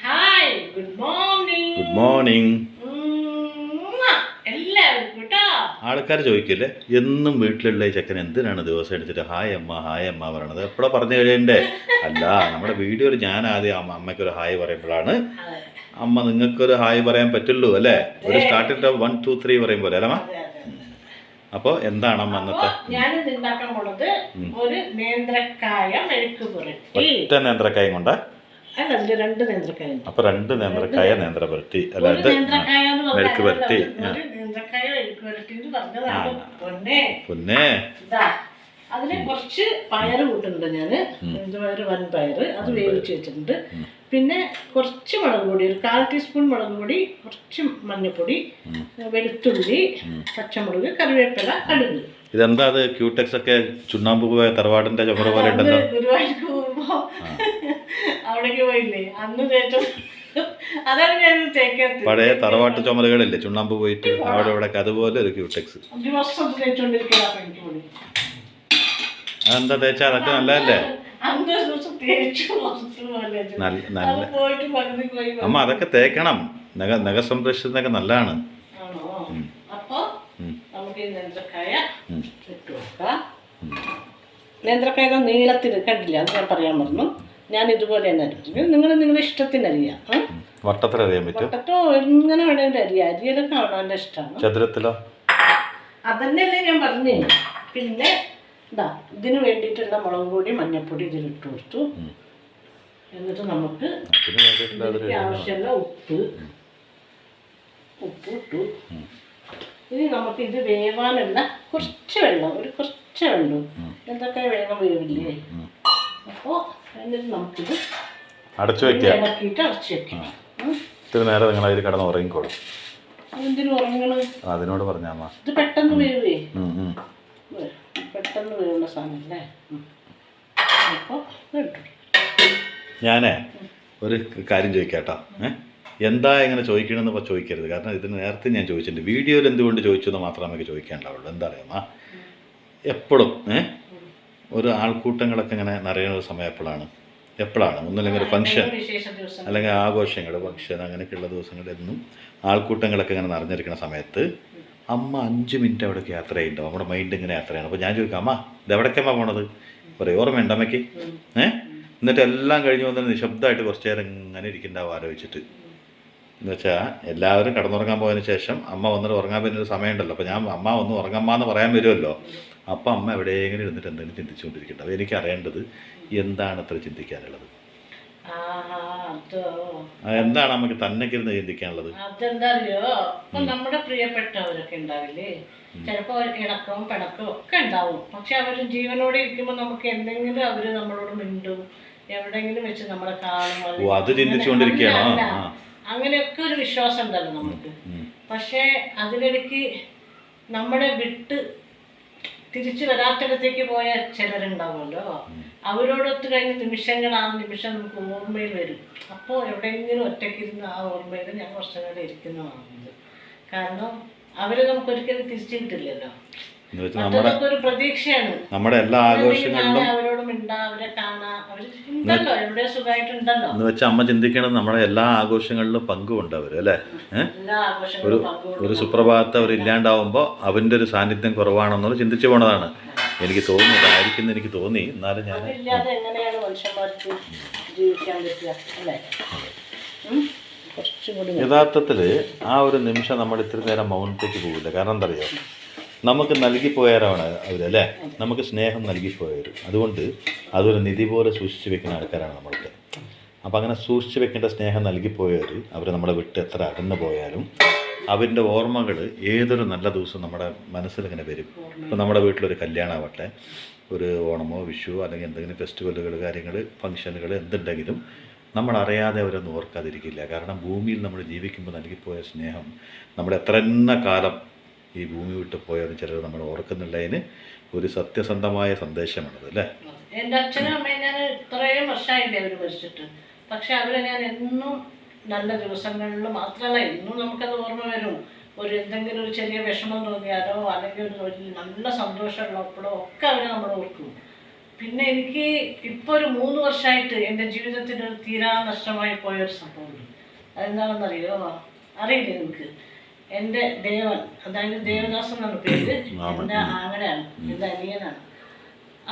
Hi, good morning. Good morning. എല്ലാവർക്കും കേട്ടോ. ആൾക്കാർ ചോദിക്കില്ലേ, എന്നും വീട്ടിലുള്ള ഈ ചെക്കൻ എന്തിനാണ് ദിവസം എടുത്തിട്ട് ഹായ് അമ്മ പറയണത്? എപ്പോഴാ പറഞ്ഞു കഴിയണ്ടേ? അല്ല, നമ്മുടെ വീഡിയോയിൽ ഞാൻ ആദ്യം അമ്മയ്ക്കൊരു ഹായ് പറയുമ്പോഴാണ് അമ്മ നിങ്ങൾക്കൊരു ഹായ് പറയാൻ പറ്റുള്ളൂ അല്ലേ? ഒരു സ്റ്റാർട്ടിങ് 1 2 3 പറയും പോലെ അല്ലമ്മ. അപ്പോൾ എന്താണ് അമ്മ അന്നത്തെ? ഞാൻ ഉണ്ടാക്കാൻ പോണത് ഒരു നേന്ത്രക്കായ മെഴുക്ക് പുരട്ടി. ഒറ്റ നേന്ത്രക്കായും കൊണ്ടാ? അല്ല, 2 നേന്ത്രക്കായ. അപ്പൊ 2 നേന്ത്രക്കായ നേന്ത്ര പുരട്ടി അല്ല, ഇത് മെഴുക്ക് പുരട്ടി. നേന്ത്രക്കായ മെഴുക്ക് പുരട്ടി എന്ന് പറഞ്ഞതാണ് പൊന്നേ. അതിന് കുറച്ച് പയറ് കൂട്ടുന്നുണ്ട് ഞാന്. പയറ്, വൻപയറ്, അത് വേവിച്ച് വെച്ചിട്ടുണ്ട്. പിന്നെ കുറച്ച് മുളക് പൊടി, ഒരു 1/4 ടീസ്പൂൺ മുളക് പൊടി, കുറച്ച് മഞ്ഞൾപ്പൊടി, വെളുത്തുള്ളി, പച്ചമുളക്, കറിവേപ്പില, കടുക്. ഇതെന്താ അത് ക്യൂടെക്സ് ഒക്കെ ചുണ്ണാമ്പ് പോയ തറവാടിന്റെ ചുമര പോലെ ഉണ്ടല്ലോ. ഗുരുവായൂർക്ക് പോകുമ്പോ അവിടേക്ക് പോയില്ലേ അന്ന് തേച്ചു. അതാണ് ഞാൻ തേക്കാത്ത പഴയ തറവാട്ട് ചുമരകളില്ലേ ചുണ്ണാമ്പ് പോയിട്ട് അവിടെ ഇവിടെ അതുപോലെ ഒരു ക്യൂടെക്സ്. 1 വർഷം തേച്ചോണ്ടിരിക്കുന്ന. അതെന്താ തേച്ചാ അതൊക്കെ നല്ലതല്ലേ? അമ്മ അതൊക്കെ തേക്കണം. നഖ സംരക്ഷണത്തിനൊക്കെ നല്ലതാണ്. നേന്ത്രക്കായ നീളത്തിന് കണ്ടില്ല, അത് ഞാൻ പറയാൻ പറഞ്ഞു. ഞാൻ ഇതുപോലെ തന്നെ അരിഞ്ഞു. നിങ്ങളുടെ ഇഷ്ടത്തിന് അരിയാം. വട്ടത്തിലറിയാൻ പറ്റും. വട്ടത്തോ എങ്ങനെ വേണമെങ്കിലും അരിയാം. അരിയലൊക്കെ കാണാൻ ഇഷ്ടമാണ്. ചതുരത്തിലോ? അതന്നെയല്ലേ ഞാൻ പറഞ്ഞു. പിന്നെ ഇതിന് വേണ്ടിയിട്ടുള്ള മുളക് പൊടി, മഞ്ഞൾപ്പൊടി ഇതിലിട്ട് കൊടുത്തു. എന്നിട്ട് നമുക്ക് ആവശ്യമുള്ള ഉപ്പ് ഇട്ടു. ഇനി നമുക്ക് ഇത് വേവാനുള്ള കുറച്ച് വെള്ളം, കുറച്ച് വെള്ളം. എന്തൊക്കെ വേഗം വേവില്ലേ? അപ്പോൾ എന്നിട്ട് നമുക്കിത് അടച്ചു വെക്കാം. ഇളക്കിയിട്ട് അടച്ചു വെക്കാം. ഇത്തിരി നേരം നിങ്ങൾ അതിൽ കിടന്ന് ഉറങ്ങിക്കോളും. അതെന്തിനു ഉറങ്ങണം? അതിനോട് പറഞ്ഞാ ഇത് പെട്ടെന്ന് വേവേ. പെട്ടെന്ന് വേവുന്ന സാധനമല്ലേ. അപ്പോൾ ഞാനേ ഒരു കാര്യം ചോദിക്കാട്ടോ. എന്താ ഇങ്ങനെ ചോദിക്കണമെന്ന് ചോദിക്കരുത്. കാരണം ഇതിന് നേരത്തെ ഞാൻ ചോദിച്ചിട്ടുണ്ട്. വീഡിയോയിൽ എന്തുകൊണ്ട് ചോദിച്ചു എന്ന് മാത്രമേ നമുക്ക് ചോദിക്കാനുണ്ടാവുള്ളൂ. എന്താ അറിയാമോ, എപ്പോഴും ഒരു ആൾക്കൂട്ടങ്ങളൊക്കെ ഇങ്ങനെ നിറയുന്ന ഒരു സമയം എപ്പോഴാണ് ഒന്നുമില്ലെങ്കിൽ ഒരു ഫംഗ്ഷൻ അല്ലെങ്കിൽ ആഘോഷങ്ങൾ, ഫംഗ്ഷൻ അങ്ങനെയൊക്കെയുള്ള ദിവസങ്ങളിലെന്നും ആൾക്കൂട്ടങ്ങളൊക്കെ ഇങ്ങനെ നിറഞ്ഞിരിക്കുന്ന സമയത്ത് അമ്മ 5 മിനിറ്റ് അവിടേക്ക് യാത്ര ചെയ്യുന്നുണ്ടാവും. നമ്മുടെ മൈൻഡ് ഇങ്ങനെ യാത്രയാണ്. അപ്പോൾ ഞാൻ ചോദിക്കാം, അമ്മ ഇതെവിടേക്കമ്മ പോണത്? പറയും ഓർമ്മയുണ്ട് അമ്മയ്ക്ക്? എന്നിട്ട് എല്ലാം കഴിഞ്ഞ് വന്നിട്ട് നിശബ്ദമായിട്ട് കുറച്ച് നേരം ഇങ്ങനെ ഇരിക്കുന്നുണ്ടാവും ആലോചിച്ചിട്ട്. എന്നുവെച്ചാൽ എല്ലാവരും കടന്നുറങ്ങാൻ പോയതിന് ശേഷം അമ്മ വന്നിട്ട് ഉറങ്ങാൻ പറ്റുന്നൊരു സമയമുണ്ടല്ലോ. അപ്പോൾ ഞാൻ അമ്മ ഒന്ന് ഉറങ്ങാമെന്ന് പറയാൻ വരുമല്ലോ. അപ്പം അമ്മ എവിടെയെങ്കിലും ഇരുന്നിട്ട് എന്തെങ്കിലും ചിന്തിച്ചുകൊണ്ടിരിക്കട്ടെ. അപ്പോൾ എനിക്ക് അറിയേണ്ടത് എന്താണ് അത്ര ചിന്തിക്കാനുള്ളത്? എന്താണ് നമുക്ക് തന്നെയൊക്കെ ഇരുന്ന് ചിന്തിക്കാനുള്ളത്? അതെന്താ അറിയോ, ഇപ്പൊ നമ്മുടെ പ്രിയപ്പെട്ടവരൊക്കെ ഉണ്ടാവില്ലേ, ചിലപ്പോ ഇണക്കവും പിണക്കവും ഒക്കെ ഉണ്ടാവും. പക്ഷെ അവര് ജീവനോടെ ഇരിക്കുമ്പോൾ നമുക്ക് എന്തെങ്കിലും അവര് നമ്മളോട് മിണ്ടും, എവിടെയെങ്കിലും വെച്ച് നമ്മളെ കാണും. അത് ചിന്തിച്ചുകൊണ്ടിരിക്കുകയാണോ? അങ്ങനെയൊക്കെ ഒരു വിശ്വാസം ഉണ്ടല്ലോ നമുക്ക്. പക്ഷെ അതിനിടയ്ക്ക് നമ്മുടെ വിട്ട് തിരിച്ചു വരാത്തിടത്തേക്ക് പോയ ചിലരുണ്ടാവുമല്ലോ. അവരോടൊത്ത് കഴിഞ്ഞ നിമിഷങ്ങൾ, ആ നിമിഷം നമുക്ക് ഓർമ്മയിൽ വരും. അപ്പോൾ എവിടെയെങ്കിലും ഒറ്റയ്ക്കിരുന്ന് ആ ഓർമ്മയിൽ ഞാൻ കുറച്ചു നേരം ഇരിക്കുന്നതാണ്. കാരണം അവര് നമുക്കൊരിക്കലും തിരിച്ചു കിട്ടില്ലല്ലോ. ഒരു പ്രതീക്ഷയാണ്. നമ്മുടെ എല്ലാ ആഘോഷങ്ങളിലും അവരോട് മിണ്ടാ, അവരെ കാണാ, അവരുണ്ടല്ലോ, എവിടെ സുഖമായിട്ടുണ്ടല്ലോ എന്ന് വെച്ചാൽ അമ്മ ചിന്തിക്കണത് നമ്മുടെ എല്ലാ ആഘോഷങ്ങളിലും പങ്കുണ്ട് അവര് അല്ലേ. ഒരു സുപ്രഭാതത്തെ അവർ ഇല്ലാണ്ടാവുമ്പോൾ അവൻ്റെ ഒരു സാന്നിധ്യം കുറവാണെന്നുള്ള ചിന്തിച്ചു പോണതാണ് എനിക്ക് തോന്നുന്നത്. ആയിരിക്കും എനിക്ക് തോന്നി. എന്നാലും ഞാൻ എങ്ങനെയാണ് മനുഷ്യന്മാർക്ക് ജീവിക്കാൻ പറ്റുക അല്ലേ? യഥാർത്ഥത്തിൽ ആ ഒരു നിമിഷം നമ്മൾ ഇത്തിരി നേരം മൗനത്തേക്ക് പോകില്ല. കാരണം എന്താ അറിയോ, നമുക്ക് നൽകിപ്പോയവരാണ് അവരല്ലേ, നമുക്ക് സ്നേഹം നൽകിപ്പോയവർ. അതുകൊണ്ട് അതൊരു നിധി പോലെ സൂക്ഷിച്ചു വെക്കുന്ന ആൾക്കാരാണ് നമ്മൾക്ക്. അപ്പം അങ്ങനെ സൂക്ഷിച്ചു വെക്കേണ്ട സ്നേഹം നൽകിപ്പോയവർ അവർ നമ്മളെ വിട്ട് എത്ര അകന്നു പോയാലും അവൻ്റെ ഓർമ്മകൾ ഏതൊരു നല്ല ദിവസം നമ്മുടെ മനസ്സിലിങ്ങനെ വരും. ഇപ്പം നമ്മുടെ വീട്ടിലൊരു കല്യാണമാവട്ടെ, ഒരു ഓണമോ വിഷുവോ അല്ലെങ്കിൽ എന്തെങ്കിലും ഫെസ്റ്റിവലുകൾ, കാര്യങ്ങൾ, ഫംഗ്ഷനുകൾ എന്തുണ്ടെങ്കിലും നമ്മളറിയാതെ അവരൊന്നും ഓർക്കാതിരിക്കില്ല. കാരണം ഭൂമിയിൽ നമ്മൾ ജീവിക്കുമ്പോൾ നൽകിപ്പോയ സ്നേഹം നമ്മൾ എത്ര കാലം ഈ ഭൂമി വിട്ട് പോയാലും ചിലർ നമ്മൾ ഓർക്കുന്നുള്ളതിന് ഒരു സത്യസന്ധമായ സന്ദേശമാണത് അല്ലേ. എൻ്റെ അച്ഛനും അമ്മയും ഞാൻ ഇത്രയും വർഷമായില്ലേ അവർ മരിച്ചിട്ട്. പക്ഷെ അവരെ ഞാൻ എന്നും നല്ല ദിവസങ്ങളിൽ മാത്രമല്ല, എന്നും നമുക്കത് ഓർമ്മ വരും. എന്തെങ്കിലും ഒരു ചെറിയ വിഷമം തോന്നിയാലോ അല്ലെങ്കിൽ ഒരു നല്ല സന്തോഷമുള്ളപ്പോഴോ ഒക്കെ അവരെ നമ്മൾ ഓർക്കും. പിന്നെ എനിക്ക് ഇപ്പോൾ ഒരു 3 വർഷമായിട്ട് എൻ്റെ ജീവിതത്തിൽ ഒരു തീരാ നഷ്ടമായി പോയൊരു സംഭവമുണ്ട്. അതെന്താണെന്നറിയോ? അറിയില്ലേ നിങ്ങൾക്ക്? എൻ്റെ ദേവൻ, അതായത് ദേവദാസൻ എന്നാണ് പേര്, എൻ്റെ ആങ്ങളെയാണ്, എൻ്റെ അനിയനാണ്.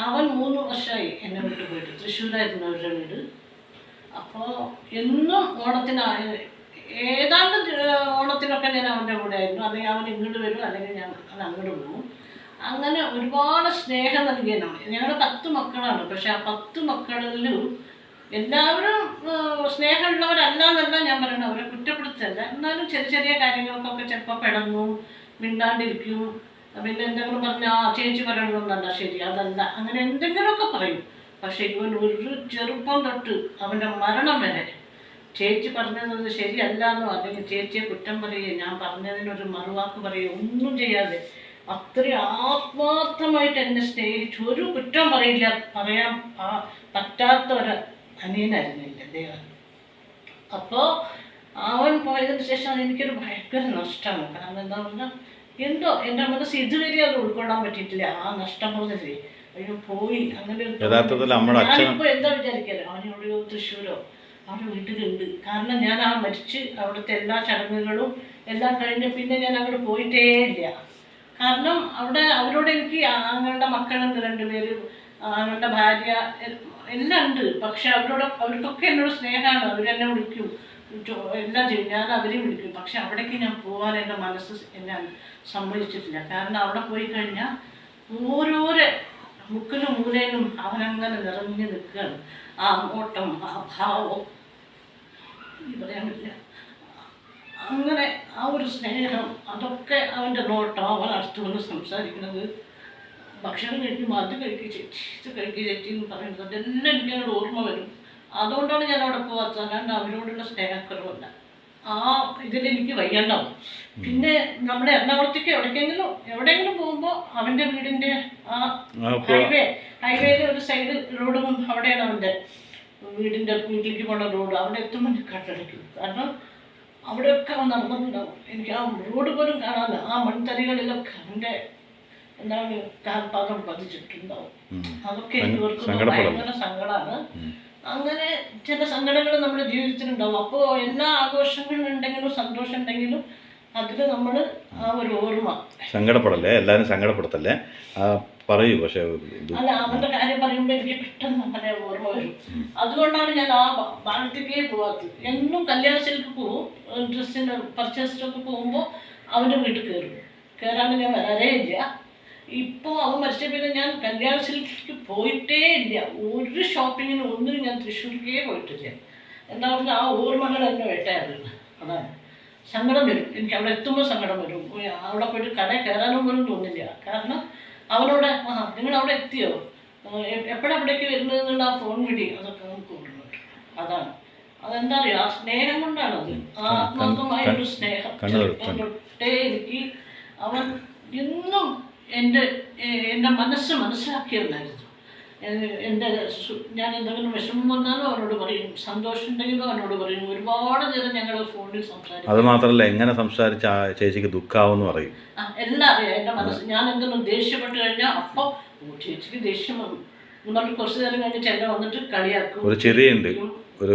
അവൻ 3 വർഷമായി എന്നെ വിട്ടു പോയിട്ട്. തൃശ്ശൂരായിരുന്നു അവരുടെ വീട്. അപ്പോൾ എന്നും ഏതാണ്ട് ഓണത്തിനൊക്കെ ഞാൻ അവൻ്റെ കൂടെ ആയിരുന്നു. അല്ലെങ്കിൽ അവൻ ഇങ്ങോട്ട് വരും, അല്ലെങ്കിൽ ഞാൻ അങ്ങോട്ട് പോകും. അങ്ങനെ ഒരുപാട് സ്നേഹം നൽകിയതാണ്. ഞങ്ങൾ 10 മക്കളാണ്. പക്ഷെ ആ 10 മക്കളിലും എല്ലാവരും സ്നേഹമുള്ളവരല്ല എന്നല്ല ഞാൻ പറയുന്നത്, അവരെ കുറ്റപ്പെടുത്തല്ല. എന്നാലും ചെറിയ ചെറിയ കാര്യങ്ങൾക്കൊക്കെ ചിലപ്പോൾ പിടങ്ങും, മിണ്ടാണ്ടിരിക്കും. പിന്നെ എന്തെങ്കിലും പറഞ്ഞാൽ ചേച്ചി പറയണമെന്നല്ല, ശരി അതല്ല, അങ്ങനെ എന്തെങ്കിലുമൊക്കെ പറയും. പക്ഷെ ഇവൻ ഒരു ചെറുപ്പം തൊട്ട് അവൻ്റെ മരണം വരെ ചേച്ചി പറഞ്ഞത് ശരിയല്ല എന്നോ അല്ലെങ്കിൽ ചേച്ചിയെ കുറ്റം പറയുകയോ ഞാൻ പറഞ്ഞതിനൊരു മറുവാക്ക് പറയുകയോ ഒന്നും ചെയ്യാതെ അത്രയും ആത്മാർത്ഥമായിട്ട് എന്നെ സ്നേഹിച്ചു. ഒരു കുറ്റം പറയാൻ പറ്റാത്ത ഒരു അനിയനായിരുന്നു എൻ്റെ ദേവൻ. അപ്പോൾ അവൻ പോയതിന് ശേഷം എനിക്കൊരു ഭയങ്കര നഷ്ടമാണ്. കാരണം എന്താ പറഞ്ഞാൽ എന്തോ എൻ്റെ മനസ്സ് ഇതുവരെ അത് ഉൾക്കൊള്ളാൻ പറ്റിയിട്ടില്ല. ആ നഷ്ടബോധത്തില് അയ്യോ പോയി അങ്ങനെ. ഞാനിപ്പോൾ എന്താ വിചാരിക്കല്ലോ, അവനെവിടെയോ തൃശ്ശൂരോ അവിടെ വീട്ടിലുണ്ട്. കാരണം ഞാൻ മരിച്ച് അവിടുത്തെ എല്ലാ ചടങ്ങുകളും എല്ലാം കഴിഞ്ഞ് പിന്നെ ഞാൻ അങ്ങോട്ട് പോയിട്ടേ ഇല്ല. കാരണം അവിടെ അവരോട് എനിക്ക് ആങ്ങളുടെ മക്കളുണ്ട് 2 പേര്, ആങ്ങളുടെ ഭാര്യ എല്ലാം ഉണ്ട്. പക്ഷെ അവർക്കൊക്കെ എന്നോട് സ്നേഹമാണ്. അവരെന്നെ വിളിക്കും, എല്ലാം ചെയ്യും, ഞാൻ അവരെയും വിളിക്കും. പക്ഷെ അവിടേക്ക് ഞാൻ പോകാൻ എൻ്റെ മനസ്സ് എന്നെ സമ്മതിച്ചിട്ടില്ല. കാരണം അവിടെ പോയി കഴിഞ്ഞാൽ ഓരോരോ മുക്കിലും മൂലയിലും അവനങ്ങനെ നിറഞ്ഞു നിൽക്കുകയാണ്. ആ നോട്ടം, ആ ഭാവം പറയാൻ പറ്റില്ല. അങ്ങനെ ആ ഒരു സ്നേഹം, അതൊക്കെ അവൻ്റെ നോട്ടം, അവൻ അടുത്ത് വന്ന് സംസാരിക്കുന്നത്, ഭക്ഷണം കഴിക്കുമ്പോൾ അത് കഴിക്കുക ചേച്ചി, ഇത് കഴിക്കുക ചേച്ചി എന്ന് പറയുന്നത്, അതെല്ലാം എനിക്ക് അങ്ങോട്ട് ഓർമ്മ വരും. അതുകൊണ്ടാണ് ഞാൻ അവിടെ പോകാത്തത്. അല്ലാണ്ട് അവരോടുള്ള സ്നേഹക്കുറവല്ല. ആ ഇതിലെനിക്ക് വയ്യണ്ടാവും. പിന്നെ നമ്മുടെ എറണാകുളത്തേക്ക് എവിടെയെങ്കിലും പോകുമ്പോൾ അവൻ്റെ വീടിൻ്റെ ആ ഹൈവേയിൽ ഒരു സൈഡ് റോഡും അവിടെയാണ് അവൻ്റെ വീട്ടിലേക്ക് പോകുന്ന റോഡ്. അവിടെ എത്തുമ്പോൾ ഞാൻ കണ്ടടിക്കും. കാരണം അവിടെയൊക്കെ അവൻ നടന്നിട്ടുണ്ടാവും. എനിക്ക് ആ റോഡ് പോലും കാണാനില്ല. ആ മൺതരികളിലൊക്കെ അവൻ്റെ എന്താണ് കാൽപാദം പതിച്ചിട്ടുണ്ടാവും. അതൊക്കെ എനിക്ക് ഭയങ്കര സങ്കടമാണ്. അങ്ങനെ ചില സങ്കടങ്ങൾ നമ്മുടെ ജീവിതത്തിലുണ്ടാവും. അപ്പോൾ എല്ലാ ആഘോഷങ്ങളുണ്ടെങ്കിലും സന്തോഷം ഉണ്ടെങ്കിലും അതിൽ നമ്മൾ ആ ഒരു ഓർമ്മ സങ്കടപ്പെടല്ലേ, എല്ലാവരും സങ്കടപ്പെടുത്തല്ലേ, പറയൂ. പക്ഷെ അല്ല, അവൻ്റെ കാര്യം പറയുമ്പോൾ എനിക്ക് പെട്ടെന്ന് അങ്ങനെ ഓർമ്മ വരും. അതുകൊണ്ടാണ് ഞാൻ ആ ഭാഗത്തേക്കേ പോകാത്തത്. എന്നും കല്യാണത്തിലേക്ക് പോവും, ഡ്രസ്സിന് പർച്ചേസിനൊക്കെ പോകുമ്പോൾ അവൻ്റെ വീട്ടിൽ കയറാണ്ട് ഞാൻ വരാറേ ഇല്ല. ഇപ്പോൾ അവൻ മരിച്ച പിന്നെ ഞാൻ കല്യാണത്തിലേക്ക് പോയിട്ടേ ഇല്ല. ഒരു ഷോപ്പിങ്ങിന് ഒന്നിനും ഞാൻ തൃശ്ശൂർക്കേ പോയിട്ടില്ല. എന്താ പറഞ്ഞാൽ ആ ഓർമ്മകൾ എന്നെ വേട്ടയായിരുന്നു. അതാണ് സങ്കടം വരും. എനിക്ക് അവിടെ എത്തുമ്പോൾ സങ്കടം വരും. അവിടെ പോയിട്ട് കടയിൽ കയറാനും പോലും തോന്നില്ല. കാരണം അവനോട് നിങ്ങൾ അവിടെ എത്തിയോ, എപ്പോഴവിടേക്ക് വരുന്നതെന്നുള്ള ആ ഫോൺ വിളി, അതൊക്കെ നമുക്ക് ഓർമ്മ. അതാണ് അതെന്താ അറിയുക, ആ സ്നേഹം കൊണ്ടാണത്. ആത്മാർത്ഥമായൊരു സ്നേഹം തൊട്ടേ എനിക്ക് അവൻ എന്നും എൻ്റെ മനസ്സ് മനസ്സിലാക്കിയതായിരുന്നു. ഞാൻ എന്തെങ്കിലും വിഷമം വന്നാലും അവനോട് പറയും, സന്തോഷം ഉണ്ടെങ്കിലും അവനോട് പറയും. ഒരുപാട് നേരം ഞങ്ങൾ ഫോണിൽ സംസാരിക്കും. അത് മാത്രമല്ല, എങ്ങനെ സംസാരിച്ച ചേച്ചിക്ക് ദുഃഖാവെന്ന് പറയും. എല്ലാം അറിയാം എൻ്റെ മനസ്സ്. ഞാൻ എന്തെങ്കിലും ദേഷ്യപ്പെട്ട് കഴിഞ്ഞാൽ അപ്പോൾ ചേച്ചിക്ക് ദേഷ്യം വന്നു എന്നിട്ട് കുറച്ച് നേരം കഴിഞ്ഞിട്ട് എന്നെ വന്നിട്ട് കളിയാക്കും. ഒരു ചെറിയുണ്ട്, ഒരു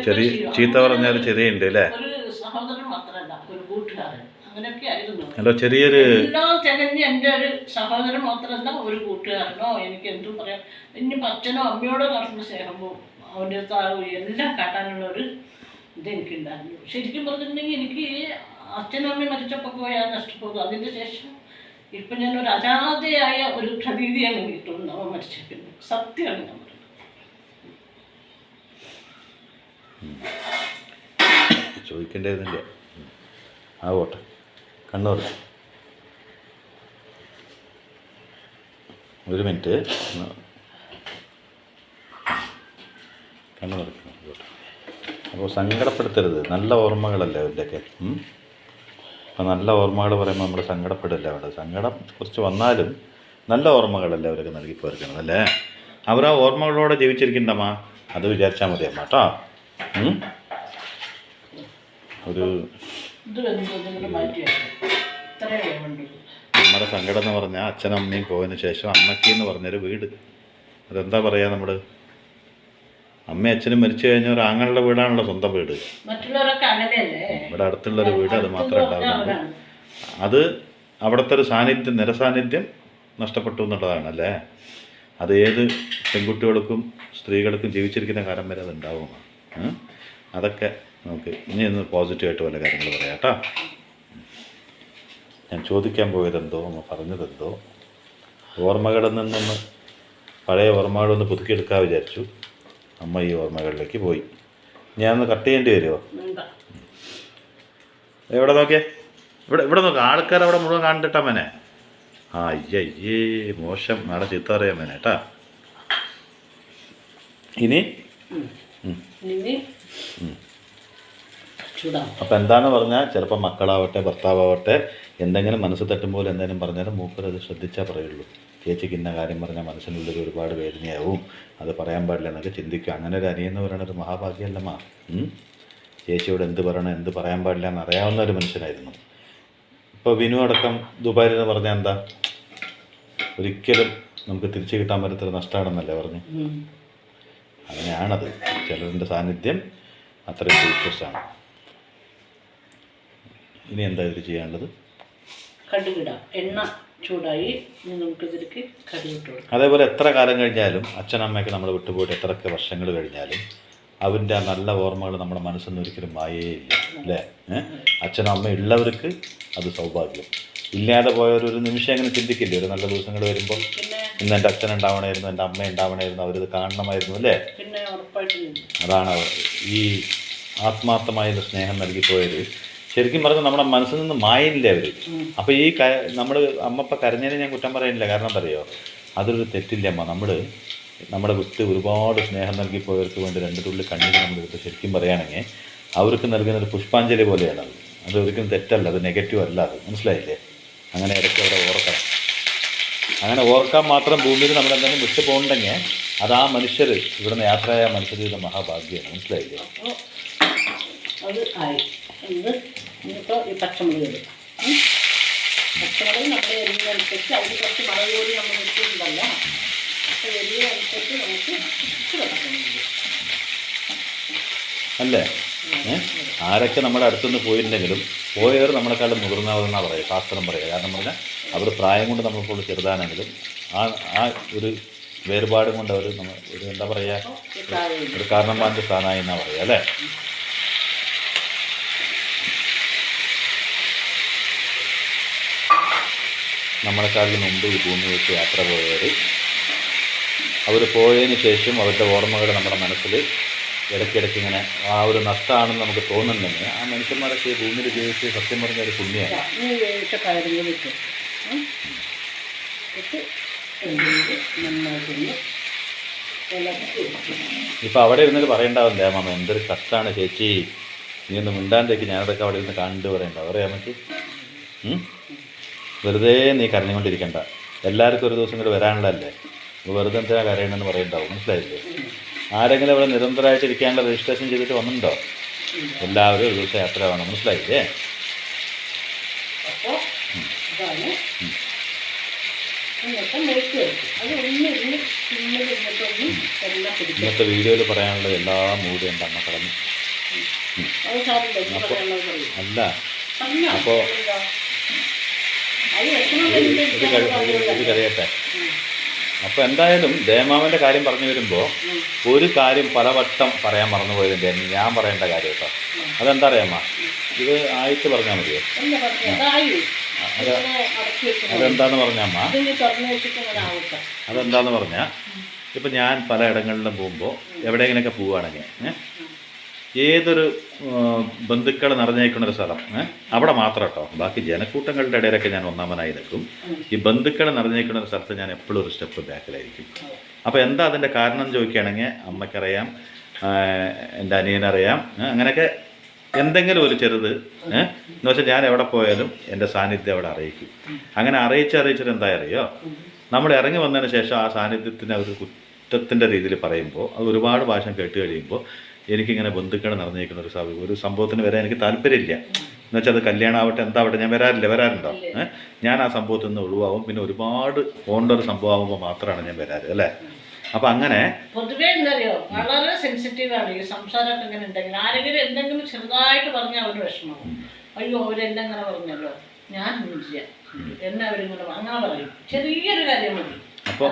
ചെറിയ ചീത്ത പറഞ്ഞാൽ ചെറിയുണ്ട് അല്ലേ. ഒരു സഹോദരൻ മാത്രമല്ല, ഒരു കൂട്ടുകാരൻ, അങ്ങനെയൊക്കെ ആയിരുന്നു. എല്ലാം തികഞ്ഞ് എൻ്റെ ഒരു സഹോദരൻ മാത്രമല്ല, ഒരു കൂട്ടുകാരനോ എനിക്ക് എന്തും പറയാം. ഇനി അച്ഛനോ അമ്മയോടോ കാട്ടുന്ന സ്നേഹമോ അവൻ്റെ എല്ലാം കാട്ടാനുള്ള ഒരു ഇതെനിക്കുണ്ടായിരുന്നു. ശരിക്കും പറഞ്ഞിട്ടുണ്ടെങ്കിൽ എനിക്ക് അച്ഛനും അമ്മയും മരിച്ചപ്പോൾ പോയാൽ നഷ്ടപ്പെടും. അതിൻ്റെ ശേഷം ഇപ്പം ഞാനൊരു അനാഥയായ ഒരു പ്രതീതിയാണ് എനിക്ക് തോന്നുന്നത് അവൻ മരിച്ച പിന്നെ. സത്യമാണ് ഞാൻ പറയുന്നത്. ചോദിക്കേണ്ടതില്ല, ആവട്ടെ. കണ്ണൂർ ഒരു മിനിറ്റ്, കണ്ണു തുറക്കണം. അപ്പോൾ സങ്കടപ്പെടുത്തരുത്. നല്ല ഓർമ്മകളല്ലേ അവരുടെയൊക്കെ. അപ്പോൾ നല്ല ഓർമ്മകൾ പറയുമ്പോൾ നമ്മൾ സങ്കടപ്പെടില്ല. അവിടെ സങ്കടം കുറച്ച് വന്നാലും നല്ല ഓർമ്മകളല്ലേ അവരൊക്കെ നൽകി പോയിരിക്കണം അല്ലേ. അവർ ആ ഓർമ്മകളോടെ ജീവിച്ചിരിക്കണ്ടമ്മ, അത് വിചാരിച്ചാൽ മതി അമ്മ കേട്ടോ. ഒരു നമ്മുടെ സങ്കടം എന്ന് പറഞ്ഞാൽ അച്ഛനും അമ്മയും പോയതിന് ശേഷം അമ്മയ്ക്ക് എന്ന് പറഞ്ഞൊരു വീട്, അതെന്താ പറയുക നമ്മൾ, അമ്മയും അച്ഛനും മരിച്ചു കഴിഞ്ഞാൽ ഒരു ആങ്ങളുടെ വീടാണല്ലോ സ്വന്തം വീട്. മറ്റുള്ളവരൊക്കെ അങ്ങനെയല്ലേ, ഇവിടെ അടുത്തുള്ളൊരു വീട്, അത് മാത്രമേ ഉണ്ടാകുന്നുള്ളൂ. അവരാണ്. അത് അവിടുത്തെ ഒരു സാന്നിധ്യം, നിരസാന്നിധ്യം നഷ്ടപ്പെട്ടു എന്നുള്ളതാണ് അല്ലേ. അത് ഏത് പെൺകുട്ടികൾക്കും സ്ത്രീകൾക്കും ജീവിച്ചിരിക്കുന്ന കാലം വരെ അത് ഉണ്ടാവുന്നതാണ്. അതൊക്കെ നമുക്ക് ഇനി ഒന്ന് പോസിറ്റീവായിട്ട് വല്ല കാര്യങ്ങൾ പറയാം കേട്ടോ. ഞാൻ ചോദിക്കാൻ പോയതെന്തോ അമ്മ പറഞ്ഞതെന്തോ, ഓർമ്മകളിൽ നിന്നൊന്ന് പഴയ ഓർമ്മകളൊന്ന് പുതുക്കിയെടുക്കാൻ വിചാരിച്ചു. അമ്മ ഈ ഓർമ്മകളിലേക്ക് പോയി. ഞാനൊന്ന് കട്ട് ചെയ്യേണ്ടി വരുമോ? വേണ്ട. എവിടെ നോക്കിയേ, ഇവിടെ നോക്കാം. ആൾക്കാർ അവിടെ മുഴുവൻ കണ്ടിട്ടാ മേനെ. ആ അയ്യേ മോശം, നാളെ ചീത്ത പറയാൻ മേനെ കേട്ടാ. ഇനി ഇനി ചൂടാവും. അപ്പം എന്താന്ന് പറഞ്ഞാൽ ചിലപ്പോൾ മക്കളാവട്ടെ ഭർത്താവട്ടെ എന്തെങ്കിലും മനസ്സ് തട്ടുമ്പോൾ എന്തെങ്കിലും പറഞ്ഞാലും മൂപ്പർ അത് ശ്രദ്ധിച്ചാൽ പറയുള്ളൂ. ചേച്ചിക്ക് ഇന്ന കാര്യം പറഞ്ഞാൽ മനസ്സിനുള്ളിൽ ഒരുപാട് വേദനയാവും, അത് പറയാൻ പാടില്ല എന്നൊക്കെ ചിന്തിക്കുക. അങ്ങനെ ഒരു അനിയെന്ന് പറയുന്ന ഒരു മഹാഭാഗ്യമല്ലമ്മ. ചേച്ചിയോട് എന്ത് പറയണം എന്ത് പറയാൻ പാടില്ല എന്നറിയാവുന്ന ഒരു മനുഷ്യനായിരുന്നു. ഇപ്പോൾ വിനു അടക്കം ദുബായിൽ എന്ന് പറഞ്ഞാൽ എന്താ, ഒരിക്കലും നമുക്ക് തിരിച്ചു കിട്ടാൻ പറ്റാത്തൊരു നഷ്ടമാണെന്നല്ലേ പറഞ്ഞു. അങ്ങനെയാണത്. ചിലരുടെ സാന്നിധ്യം അത്രയും പ്രീഷ്യസാണ്. ഇനി എന്താ ഇത് ചെയ്യാനുള്ളത്? കടുകിടാം. എണ്ണ ചൂടായി, നമുക്ക് ഇതിലേക്ക് കടുകിട്ട് കൊടുക്കാം. അതേപോലെ എത്ര കാലം കഴിഞ്ഞാലും അച്ഛനമ്മയൊക്കെ നമ്മൾ വിട്ടുപോയിട്ട് എത്രയൊക്കെ വർഷങ്ങൾ കഴിഞ്ഞാലും അവൻ്റെ ആ നല്ല ഓർമ്മകൾ നമ്മുടെ മനസ്സിൽ നിന്ന് ഒരിക്കലും മായേയില്ല അല്ലേ. അച്ഛനും അമ്മ ഉള്ളവർക്ക് അത് സൗഭാഗ്യം. ഇല്ലാതെ പോയവരൊരു നിമിഷം അങ്ങനെ ചിന്തിക്കില്ലേ, ഒരു നല്ല ദിവസങ്ങൾ വരുമ്പോൾ ഇന്ന് എൻ്റെ അച്ഛൻ ഉണ്ടാവണമായിരുന്നു, എൻ്റെ അമ്മ ഉണ്ടാവണമായിരുന്നു, അവരിത് കാണണമായിരുന്നു അല്ലേ. പിന്നെ ഉറപ്പായിട്ടും അതാണ് ഈ ആത്മാർത്ഥമായ സ്നേഹം നൽകിപ്പോയത്. ശരിക്കും പറഞ്ഞാൽ നമ്മുടെ മനസ്സിൽ നിന്ന് മായില്ലേ അവർ. അപ്പോൾ ഈ നമ്മൾ അമ്മപ്പം കരഞ്ഞതിന് ഞാൻ കുറ്റം പറയുന്നില്ല. കാരണം എന്താ പറയുക, അതൊരു തെറ്റില്ല അമ്മ. നമ്മുടെ വിട്ട് ഒരുപാട് സ്നേഹം നൽകിപ്പോയവർക്ക് വേണ്ടി രണ്ട് തുള്ളി കണ്ണീര് നമ്മളെടുത്ത് ശരിക്കും പറയുകയാണെങ്കിൽ അവർക്ക് നൽകുന്നൊരു പുഷ്പാഞ്ജലി പോലെയാണ് അത്. അത് ഒരിക്കലും തെറ്റല്ല, അത് നെഗറ്റീവ് അല്ല, അത് മനസ്സിലായില്ലേ. അങ്ങനെ ഇടയ്ക്ക് അവിടെ ഓർക്കണം. അങ്ങനെ ഓർക്കാൻ മാത്രം ഭൂമിയിൽ നമ്മളെന്തെങ്കിലും വിട്ടു പോകണ്ടെങ്കിൽ അത് ആ മനുഷ്യർ ഇവിടുന്ന് യാത്രയായ മനുഷ്യരുടെ മഹാഭാഗ്യമാണ്, മനസ്സിലായില്ലേ. അത് ആയി. ഇനിയിപ്പോൾ ഈ പച്ചമുളക് ഇടും. പച്ചമുളക് നമ്മൾ എരിവിനനുസരിച്ച് അതിൽ കുറച്ച് മുളക് പൊടി നമ്മൾ ഇട്ടിട്ടുണ്ടല്ലോ, അപ്പോൾ എരിവിനനുസരിച്ച് നമുക്ക് അല്ലേ. ആരൊക്കെ നമ്മുടെ അടുത്തുനിന്ന് പോയിട്ടുണ്ടെങ്കിലും പോയവർ നമ്മളെക്കാളും മുതിർന്നവരെന്നാണ് പറയുക, ശാസ്ത്രം പറയുക. കാരണം പറഞ്ഞാൽ അവർ പ്രായം കൊണ്ട് നമ്മളിപ്പോൾ ചെറുതാണെങ്കിലും ആ ഒരു വേർപാടും കൊണ്ട് അവർ ഒരു എന്താ പറയുക, ഒരു കാരണന്മാരുടെ സ്ഥാനമായി എന്നാണ് പറയുക അല്ലേ. നമ്മളെക്കാളിലും മുമ്പ് ഈ ഭൂമി വെച്ച് യാത്ര പോയവർ, അവർ പോയതിന് ശേഷം അവരുടെ ഓർമ്മകൾ നമ്മുടെ മനസ്സിൽ ഇടയ്ക്കിടയ്ക്ക് ഇങ്ങനെ ആ ഒരു നഷ്ടമാണെന്ന് നമുക്ക് തോന്നുന്നുണ്ടെങ്കിൽ ആ മനുഷ്യന്മാരൊക്കെ ഈ ഭൂമിയിൽ ജീവിച്ച് സത്യം പറഞ്ഞ ഒരു പുണ്യമാണ്. ഇപ്പം അവിടെ ഇരുന്നിട്ട് പറയണ്ടാവില്ലേ മാമ, എന്തൊരു കഷ്ടാണ് ചേച്ചി, നീ ഒന്ന് മിണ്ടാണ്ടേക്ക്, ഞാനതൊക്കെ അവിടെ ഇരുന്ന് കണ്ടു പറയണ്ടാവും. അറിയാം നമുക്ക്. വെറുതെ നീ കരഞ്ഞുകൊണ്ടിരിക്കണ്ട, എല്ലാവർക്കും ഒരു ദിവസം കൂടെ വരാനുള്ളതല്ലേ, വെറുതെ എന്തിനാ കരയണമെന്ന് പറയണ്ടാവും, മനസ്സിലായില്ലേ. ആരെങ്കിലും ഇവിടെ നിരന്തരമായിട്ട് ഇരിക്കാനുള്ള രജിസ്ട്രേഷൻ ചെയ്തിട്ട് വന്നിട്ടുണ്ടോ? എല്ലാവരും ഒരു ദിവസം യാത്ര വേണം, മനസ്സിലായില്ലേ. ഇന്നത്തെ വീഡിയോയിൽ പറയാനുള്ള എല്ലാ മൂടും എൻ്റെ അമ്മ കളഞ്ഞു. അല്ല അപ്പോൾ ഇത് കഴിയട്ടെ. അപ്പോൾ എന്തായാലും ദേമാവൻ്റെ കാര്യം പറഞ്ഞു വരുമ്പോൾ ഒരു കാര്യം പലവട്ടം പറയാൻ മറന്നുപോയതിൻ്റെ ഞാൻ പറയേണ്ട കാര്യം കേട്ടോ. അതെന്താ അറിയാമ്മ, ഇത് ആയിട്ട് പറഞ്ഞാൽ മതിയോ? അതെന്താന്ന് പറഞ്ഞാമ്മ, അതെന്താന്ന് പറഞ്ഞാൽ ഇപ്പം ഞാൻ പല ഇടങ്ങളിലും പോകുമ്പോൾ എവിടെയെങ്കിലുമൊക്കെ പോവുകയാണെങ്കിൽ ഏതൊരു ബന്ധുക്കൾ നിറഞ്ഞേക്കുന്ന ഒരു സ്ഥലം അവിടെ മാത്രം കേട്ടോ, ബാക്കി ജനക്കൂട്ടങ്ങളുടെ ഇടയിലൊക്കെ ഞാൻ ഒന്നാമനായി നിൽക്കും. ഈ ബന്ധുക്കൾ നിറഞ്ഞേക്കുന്ന ഒരു സ്ഥലത്ത് ഞാൻ എപ്പോഴും ഒരു സ്റ്റെപ്പ് ബാക്കിലായിരിക്കും. അപ്പോൾ എന്താ അതിൻ്റെ കാരണം എന്ന് ചോദിക്കുകയാണെങ്കിൽ അമ്മയ്ക്കറിയാം, എൻ്റെ അനിയനറിയാം, അങ്ങനെയൊക്കെ എന്തെങ്കിലും ഒരു ചെറുത് എന്ന് വെച്ചാൽ ഞാൻ എവിടെ പോയാലും എൻ്റെ സാന്നിധ്യം അവിടെ അറിയിക്കും. അങ്ങനെ അറിയിച്ചിട്ട് എന്താ അറിയോ, നമ്മൾ ഇറങ്ങി വന്നതിന് ശേഷം ആ സാന്നിധ്യത്തിന് ഒരു കുറ്റത്തിൻ്റെ രീതിയിൽ പറയുമ്പോൾ അത് ഒരുപാട് ഭാഷ കേട്ട് കഴിയുമ്പോൾ എനിക്കിങ്ങനെ ബന്ധുക്കൾ നിറഞ്ഞിരിക്കുന്ന ഒരു സംഭവത്തിന് വരാൻ എനിക്ക് താല്പര്യമില്ല. എന്ന് വെച്ചാൽ അത് കല്യാണമാവട്ടെ എന്താവട്ടെ ഞാൻ വരാറുണ്ടോ? ഞാൻ ആ സംഭവത്തിൽ നിന്ന് ഒഴിവാകും. പിന്നെ ഒരുപാട് പോകേണ്ട ഒരു സംഭവമാകുമ്പോൾ മാത്രമാണ് ഞാൻ വരാറ് അല്ലേ. അപ്പം അങ്ങനെ പൊതുവേ എന്തറിയോ വളരെ സെൻസിറ്റീവാണ് ഈ സംസാരമൊക്കെ ഇങ്ങനെ ഉണ്ടെങ്കിൽ ആരെങ്കിലും എന്തെങ്കിലും ചെറുതായിട്ട് പറഞ്ഞാൽ അവർ വിഷമമാവും. അയ്യോ അവരെന്തെങ്ങനെ പറഞ്ഞല്ലോ ഞാൻ ഇല്ല എന്നെ അവരിങ്ങനെ അങ്ങനെ പറയും. ചെറിയൊരു കാര്യം മതി. അപ്പോൾ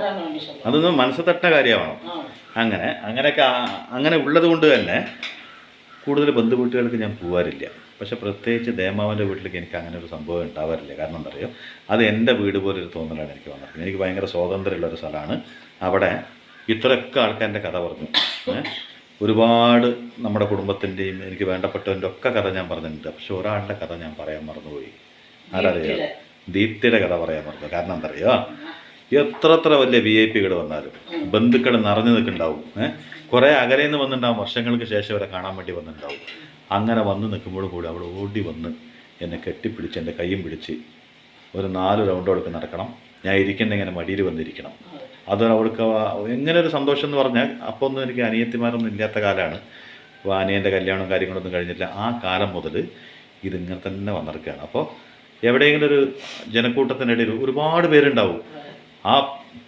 അതൊന്നും മനസ്സ് തട്ട കാര്യമാണ്. അങ്ങനെയൊക്കെ അങ്ങനെ ഉള്ളത് കൊണ്ട് തന്നെ കൂടുതൽ ബന്ധുവീട്ടുകൾക്ക് ഞാൻ പോകാറില്ല. പക്ഷെ പ്രത്യേകിച്ച് ദേമാവൻ്റെ വീട്ടിലേക്ക് എനിക്ക് അങ്ങനെ ഒരു സംഭവം ഉണ്ടാവാറില്ല. കാരണം എന്താ പറയുക, അത് എൻ്റെ വീട് പോലൊരു തോന്നലാണ് എനിക്ക് വന്നിട്ടുള്ളത്. എനിക്ക് ഭയങ്കര സ്വാതന്ത്ര്യമുള്ളൊരു സ്ഥലമാണ്. അവിടെ ഇത്രയൊക്കെ ആൾക്കാരുടെ കഥ പറഞ്ഞു. ഒരുപാട് നമ്മുടെ കുടുംബത്തിൻ്റെയും എനിക്ക് വേണ്ടപ്പെട്ടവൻ്റെ ഒക്കെ കഥ ഞാൻ പറഞ്ഞിട്ടുണ്ട്. പക്ഷെ ഒരാളുടെ കഥ ഞാൻ പറയാൻ മറന്നുപോയി. ആരറിയോ? ദീപ്തിയുടെ കഥ പറയാൻ മറന്നു. കാരണം എന്താ പറയുക, എത്ര വലിയ VIP വന്നാലും ബന്ധുക്കൾ നിറഞ്ഞു നിൽക്കുന്നുണ്ടാവും. കുറേ അകലെ നിന്ന് വന്നിട്ടുണ്ടാവും, വർഷങ്ങൾക്ക് ശേഷം അവരെ കാണാൻ വേണ്ടി വന്നിട്ടുണ്ടാവും. അങ്ങനെ വന്ന് നിൽക്കുമ്പോഴും കൂടി അവൾ ഓടി വന്ന് എന്നെ കെട്ടിപ്പിടിച്ച് എൻ്റെ കൈയും പിടിച്ച് ഒരു 4 റൗണ്ട് അവൾക്ക് നടക്കണം. ഞാൻ ഇരിക്കേണ്ട ഇങ്ങനെ മടിയിൽ വന്നിരിക്കണം. അത് അവൾക്ക് എങ്ങനെ ഒരു സന്തോഷം എന്ന് പറഞ്ഞാൽ, അപ്പോൾ ഒന്നും എനിക്ക് അനിയത്തിമാരൊന്നും ഇല്ലാത്ത കാലമാണ്. അപ്പോൾ അനിയൻ്റെ കല്യാണവും കാര്യങ്ങളൊന്നും കഴിഞ്ഞില്ല. ആ കാലം മുതൽ ഇതിങ്ങനെ തന്നെ വന്നിരിക്കുകയാണ്. അപ്പോൾ എവിടെയെങ്കിലും ഒരു ജനക്കൂട്ടത്തിൻ്റെ ഇടയിൽ ഒരുപാട് പേരുണ്ടാവും. ആ